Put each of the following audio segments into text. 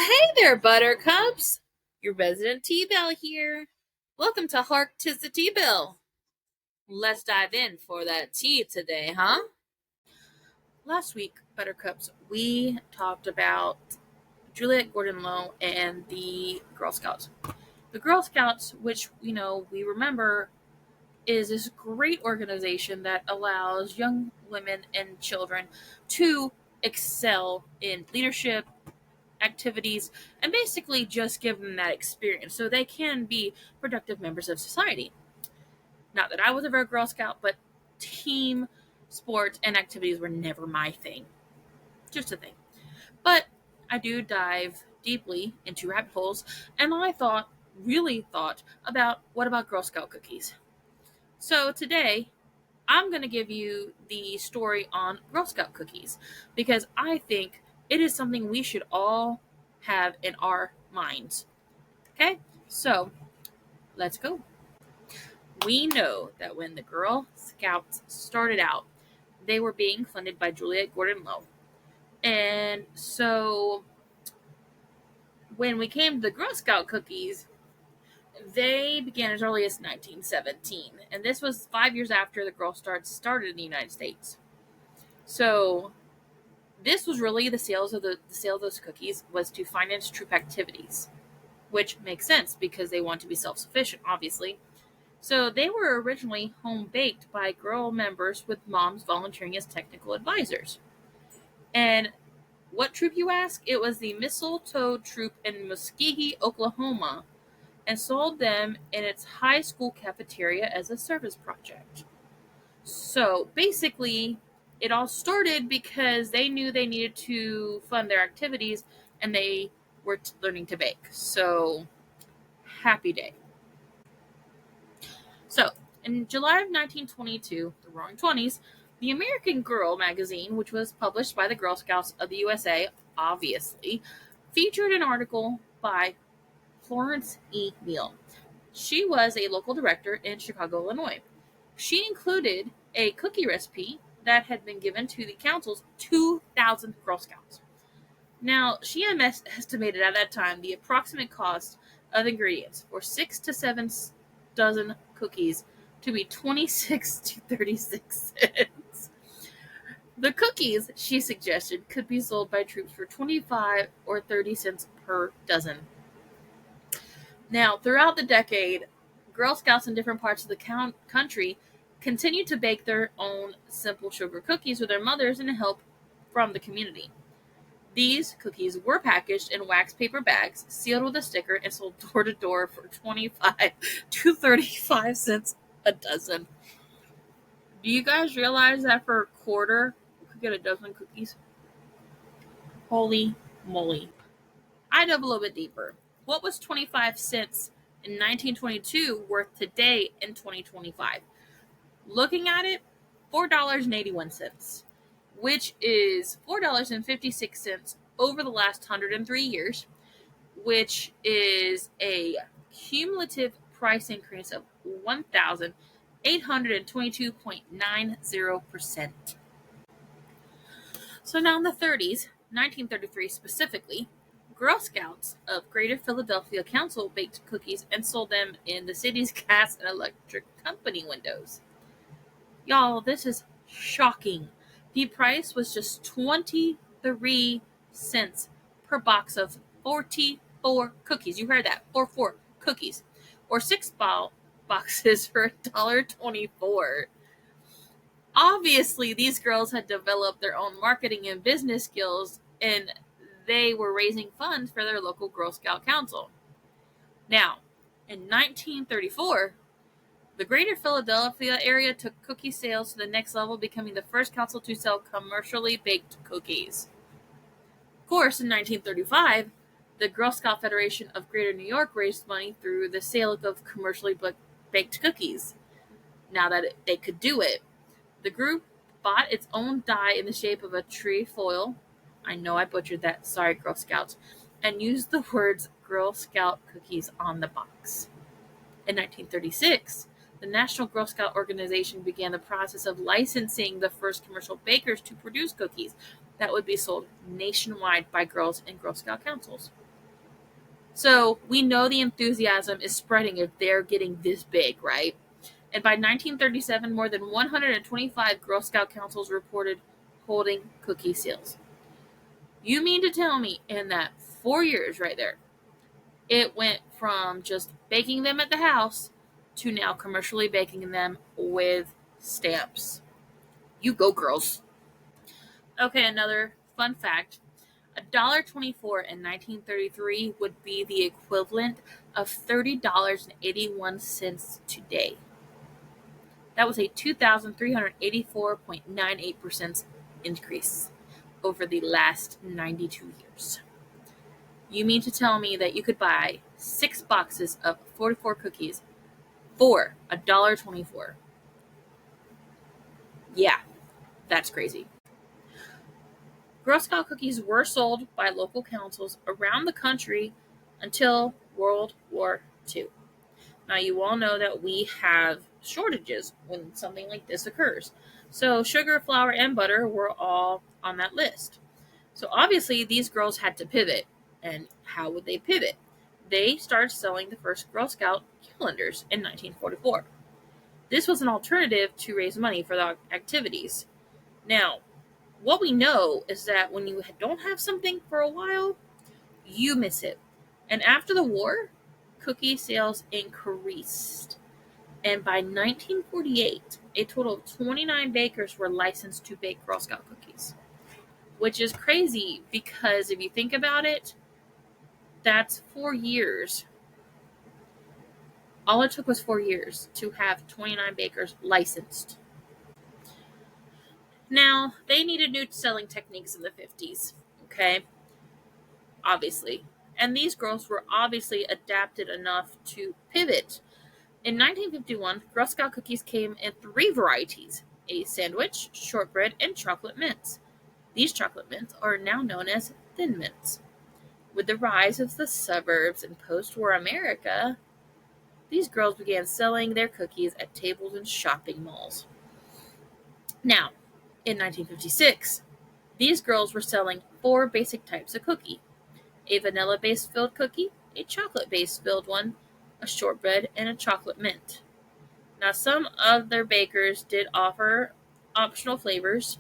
Hey there, Buttercups! Your resident Teabelle here. Welcome to Hark, 'tis the Teabelle. Let's dive in for that tea today, huh? Last week, Buttercups, we talked about Juliet Gordon Low and the Girl Scouts. The Girl Scouts, which we remember, is this great organization that allows young women and children to excel in leadership, activities, and basically just give them that experience so they can be productive members of society. Not that I was ever a Girl Scout, but team sports and activities were never my thing. Just a thing. But I do dive deeply into rabbit holes, and really thought about what about Girl Scout cookies? So today, I'm going to give you the story on Girl Scout cookies because I think it is something we should all have in our minds. Okay, so let's go. We know that when the Girl Scouts started out, they were being funded by Juliet Gordon Low. And so when we came to the Girl Scout cookies, they began as early as 1917. And this was 5 years after the Girl Scouts started in the United States. So this was really the sale of those cookies was to finance troop activities, which makes sense because they want to be self-sufficient, obviously. So they were originally home baked by girl members with moms volunteering as technical advisors. And what troop, you ask? It was the Mistletoe Troop in Muskogee, Oklahoma, and sold them in its high school cafeteria as a service project. So basically, it all started because they knew they needed to fund their activities and they were learning to bake. So, happy day. So, in July of 1922, the Roaring Twenties, the American Girl magazine, which was published by the Girl Scouts of the USA, obviously, featured an article by Florence E. Neal. She was a local director in Chicago, Illinois. She included a cookie recipe that had been given to the council's 2,000 Girl Scouts. Now, she estimated at that time the approximate cost of ingredients for 6 to 7 dozen cookies to be 26 to 36 cents. The cookies, she suggested, could be sold by troops for 25 or 30 cents per dozen. Now, throughout the decade, Girl Scouts in different parts of the country continued to bake their own simple sugar cookies with their mothers and help from the community. These cookies were packaged in wax paper bags, sealed with a sticker, and sold door to door for 25 to 35 cents a dozen. Do you guys realize that for a quarter, you could get a dozen cookies? Holy moly. I dove a little bit deeper. What was 25 cents in 1922 worth today in 2025? Looking at it, $4.81, which is $4.56 over the last 103 years, which is a cumulative price increase of 1,822.90%. So now in the 30s, 1933 specifically, Girl Scouts of Greater Philadelphia Council baked cookies and sold them in the city's gas and electric company windows. Y'all, this is shocking. The price was just 23 cents per box of 44 cookies. You heard that, 44 cookies. Or 6 boxes for $1.24. Obviously, these girls had developed their own marketing and business skills, and they were raising funds for their local Girl Scout Council. Now, in 1934, the Greater Philadelphia area took cookie sales to the next level, becoming the first council to sell commercially baked cookies. Of course, in 1935, the Girl Scout Federation of Greater New York raised money through the sale of commercially baked cookies. Now that they could do it, the group bought its own die in the shape of a trefoil. I know I butchered that, sorry Girl Scouts, and used the words Girl Scout cookies on the box. In 1936, the National Girl Scout Organization began the process of licensing the first commercial bakers to produce cookies that would be sold nationwide by girls and Girl Scout councils. So we know the enthusiasm is spreading if they're getting this big, right? And by 1937, more than 125 Girl Scout councils reported holding cookie sales. You mean to tell me in that 4 years right there, it went from just baking them at the house to now commercially baking them with stamps. You go, girls. Okay, another fun fact. $1.24 in 1933 would be the equivalent of $30.81 today. That was a 2,384.98% increase over the last 92 years. You mean to tell me that you could buy 6 boxes of 44 cookies for $1.24? Yeah, that's crazy. Girl Scout cookies were sold by local councils around the country until World War II. Now, you all know that we have shortages when something like this occurs. So, sugar, flour, and butter were all on that list. So, obviously, these girls had to pivot. And how would they pivot? They started selling the first Girl Scout calendars in 1944. This was an alternative to raise money for the activities. Now, what we know is that when you don't have something for a while, you miss it. And after the war, cookie sales increased. And by 1948, a total of 29 bakers were licensed to bake Girl Scout cookies, which is crazy because if you think about it, that's 4 years. All it took was 4 years to have 29 bakers licensed. Now, they needed new selling techniques in the 50s, okay? Obviously. And these girls were obviously adapted enough to pivot. In 1951, Girl Scout cookies came in 3 varieties: a sandwich, shortbread, and chocolate mints. These chocolate mints are now known as Thin Mints. With the rise of the suburbs in post-war America, these girls began selling their cookies at tables in shopping malls. Now, in 1956, these girls were selling 4 basic types of cookie: a vanilla-based filled cookie, a chocolate-based filled one, a shortbread, and a chocolate mint. Now, some other bakers did offer optional flavors,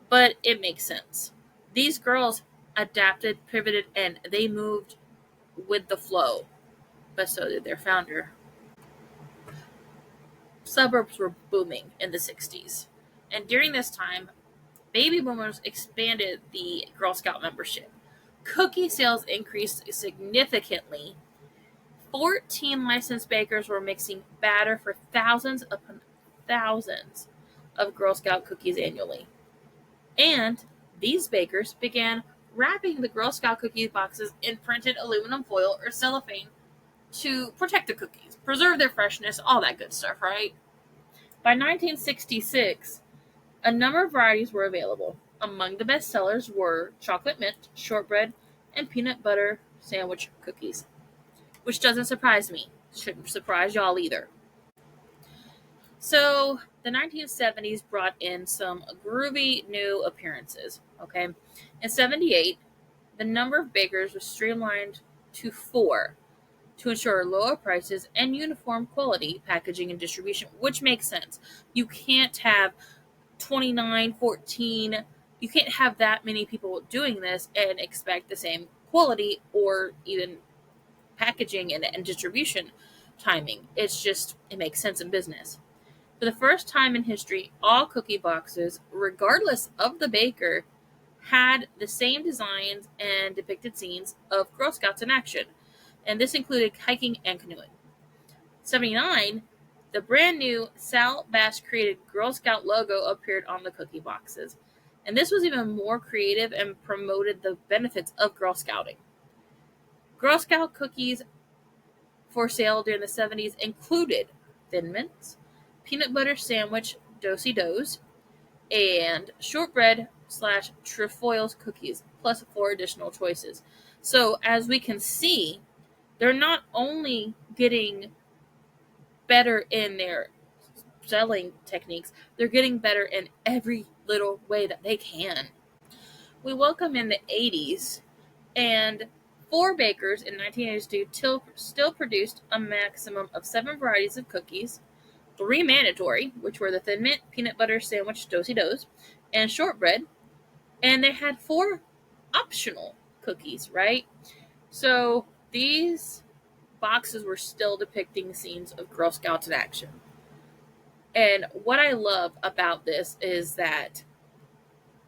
but it makes sense. These girls adapted, pivoted, and they moved with the flow, but so did their founder. Suburbs were booming in the 60s, and during this time, baby boomers expanded the Girl Scout membership. Cookie sales increased significantly. 14 licensed bakers were mixing batter for thousands upon thousands of Girl Scout cookies annually. And these bakers began wrapping the Girl Scout cookie boxes in printed aluminum foil or cellophane to protect the cookies, preserve their freshness, all that good stuff, right? By 1966, a number of varieties were available. Among the best sellers were chocolate mint, shortbread, and peanut butter sandwich cookies, which doesn't surprise me. Shouldn't surprise y'all either. So, the 1970s brought in some groovy new appearances, okay? In 78, the number of bakers was streamlined to 4 to ensure lower prices and uniform quality packaging and distribution, which makes sense. You can't have 29, 14, you can't have that many people doing this and expect the same quality or even packaging and distribution timing. It makes sense in business. For the first time in history, all cookie boxes, regardless of the baker, had the same designs and depicted scenes of Girl Scouts in action, and this included hiking and canoeing. 79, the brand new Sal Bass created Girl Scout logo appeared on the cookie boxes, and this was even more creative and promoted the benefits of Girl Scouting. Girl Scout cookies for sale during the 70s included Thin Mints, peanut butter sandwich do-si-dos, and shortbread / trefoils cookies, plus 4 additional choices. So as we can see, they're not only getting better in their selling techniques, they're getting better in every little way that they can. We welcome in the 80s, and 4 bakers in 1982 still produced a maximum of 7 varieties of cookies, 3 mandatory, which were the Thin Mint, Peanut Butter Sandwich Do-si-dos, and shortbread, and they had 4 optional cookies, right? So these boxes were still depicting scenes of Girl Scouts in action. And what I love about this is that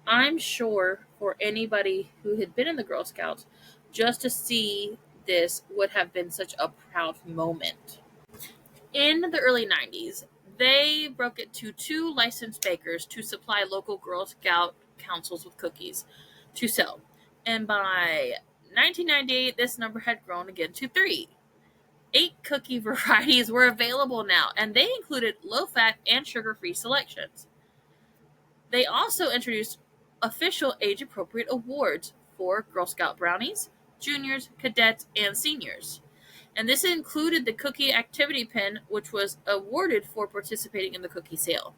I'm sure for anybody who had been in the Girl Scouts, just to see this would have been such a proud moment. In the early 90s, they broke it to 2 licensed bakers to supply local Girl Scout councils with cookies to sell. And by 1998, this number had grown again to 3. 8 cookie varieties were available now, and they included low-fat and sugar-free selections. They also introduced official age-appropriate awards for Girl Scout brownies, juniors, cadets, and seniors. And this included the Cookie Activity Pin, which was awarded for participating in the cookie sale.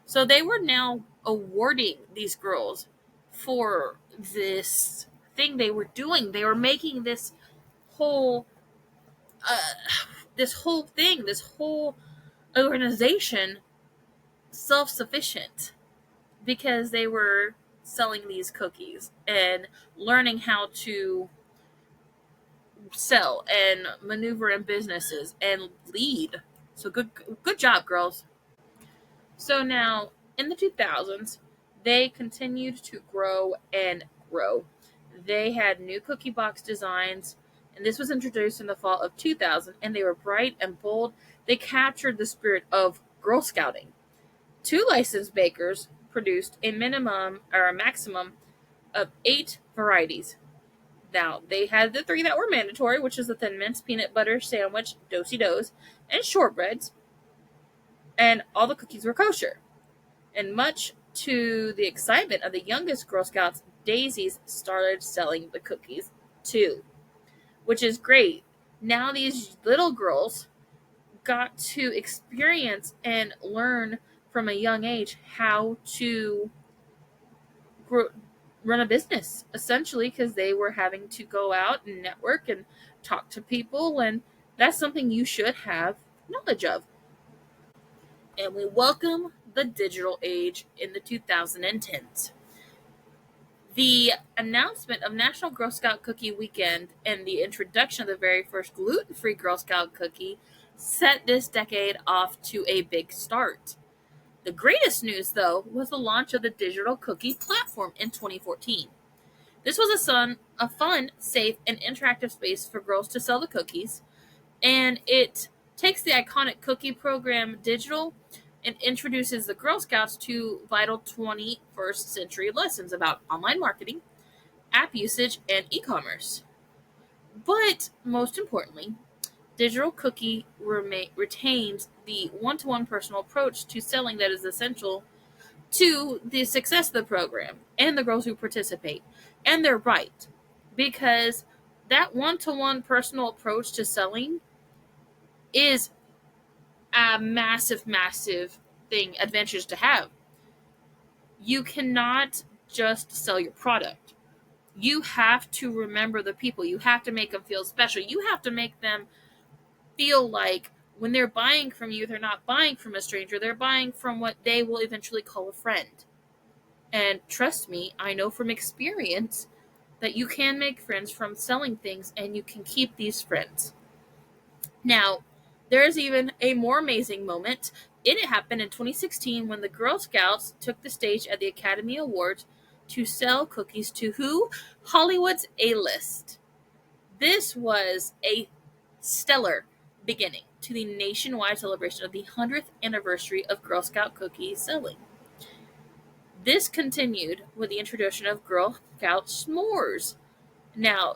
So they were now awarding these girls for this thing they were doing. They were making this whole this whole organization self-sufficient because they were selling these cookies and learning how to sell and maneuver in businesses and lead. So good job, girls. So now in the 2000s, they continued to grow and grow. They had new cookie box designs, and this was introduced in the fall of 2000, and they were bright and bold. They captured the spirit of Girl Scouting. 2 licensed bakers produced a maximum of 8 varieties. Now, they had the 3 that were mandatory, which is the Thin Mints, Peanut Butter Sandwich, Do-si-dos, and shortbreads, and all the cookies were kosher. And much to the excitement of the youngest Girl Scouts, Daisies started selling the cookies too, which is great. Now these little girls got to experience and learn from a young age how to run a business, essentially, because they were having to go out and network and talk to people, and that's something you should have knowledge of. And we welcome the digital age in the 2010s. The announcement of National Girl Scout Cookie Weekend and the introduction of the very first gluten-free Girl Scout cookie set this decade off to a big start. The greatest news, though, was the launch of the digital cookie platform in 2014. This was a fun, safe, and interactive space for girls to sell the cookies, and it takes the iconic cookie program digital and introduces the Girl Scouts to vital 21st century lessons about online marketing, app usage, and e-commerce. But most importantly, digital cookie retains the one-to-one personal approach to selling that is essential to the success of the program and the girls who participate. And they're right, because that one-to-one personal approach to selling is a massive, massive thing, advantage to have. You cannot just sell your product. You have to remember the people. You have to make them feel special. You have to make them feel like when they're buying from you, they're not buying from a stranger. They're buying from what they will eventually call a friend. And trust me, I know from experience that you can make friends from selling things, and you can keep these friends. Now, there's even a more amazing moment. It happened in 2016 when the Girl Scouts took the stage at the Academy Awards to sell cookies to who? Hollywood's A-list. This was a stellar beginning to the nationwide celebration of the 100th anniversary of Girl Scout cookie selling. This continued with the introduction of Girl Scout s'mores. Now,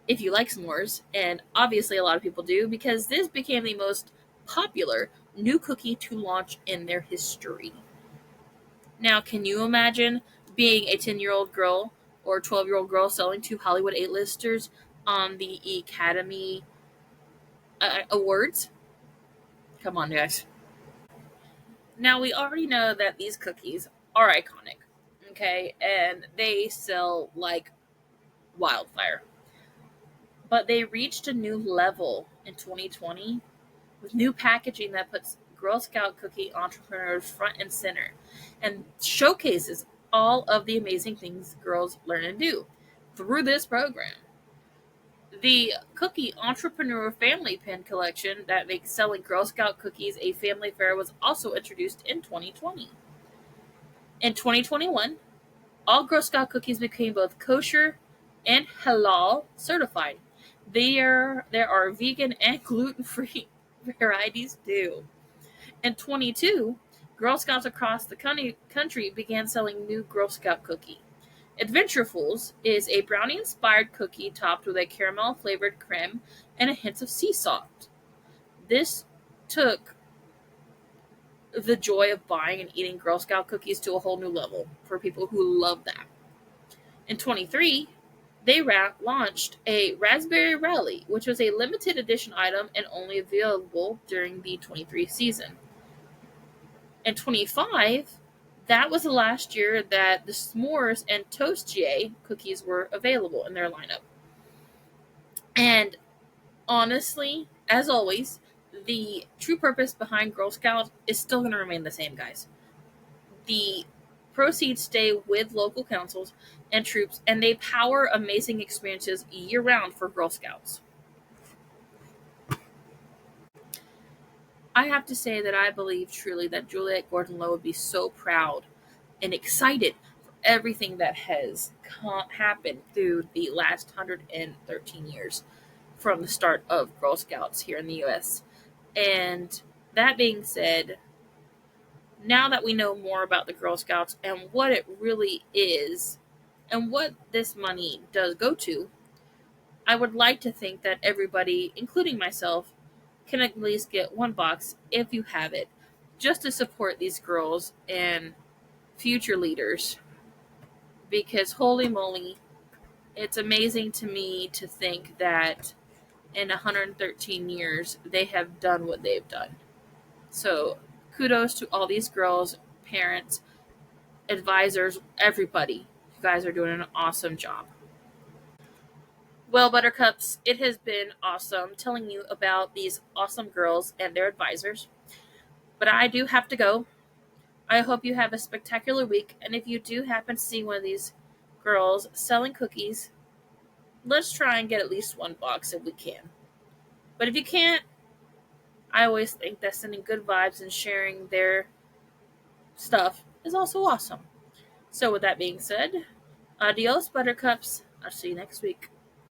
if you like s'mores, and obviously a lot of people do, because this became the most popular new cookie to launch in their history. Now, can you imagine being a 10-year-old girl or 12-year-old girl selling to Hollywood A-listers on the Academy Awards? Come on, guys. Now, we already know that these cookies are iconic, okay? And they sell like wildfire. But they reached a new level in 2020 with new packaging that puts Girl Scout cookie entrepreneurs front and center and showcases all of the amazing things girls learn and do through this program. The Cookie Entrepreneur Family Pin collection that makes selling Girl Scout cookies a family affair was also introduced in 2020. In 2021, all Girl Scout cookies became both kosher and halal certified. There are vegan and gluten-free varieties too. In 22, Girl Scouts across the country began selling new Girl Scout cookie. Adventurefuls is a brownie-inspired cookie topped with a caramel-flavored creme and a hint of sea salt. This took the joy of buying and eating Girl Scout cookies to a whole new level for people who love that. In 23, they launched a Raspberry Rally, which was a limited edition item and only available during the 23 season. In 25, that was the last year that the S'mores and Toastier cookies were available in their lineup. And honestly, as always, the true purpose behind Girl Scouts is still going to remain the same, guys. The proceeds stay with local councils and troops, and they power amazing experiences year round for Girl Scouts. I have to say that I believe truly that Juliette Gordon Low would be so proud and excited for everything that has happened through the last 113 years from the start of Girl Scouts here in the U.S. And that being said, now that we know more about the Girl Scouts and what it really is and what this money does go to, I would like to think that everybody, including myself, can at least get one box if you have it, just to support these girls and future leaders. Because holy moly, it's amazing to me to think that in 113 years they have done what they've done. So kudos to all these girls, parents, advisors, everybody. You guys are doing an awesome job. Well, Buttercups, it has been awesome telling you about these awesome girls and their advisors. But I do have to go. I hope you have a spectacular week. And if you do happen to see one of these girls selling cookies, let's try and get at least one box if we can. But if you can't, I always think that sending good vibes and sharing their stuff is also awesome. So with that being said, adios, Buttercups. I'll see you next week.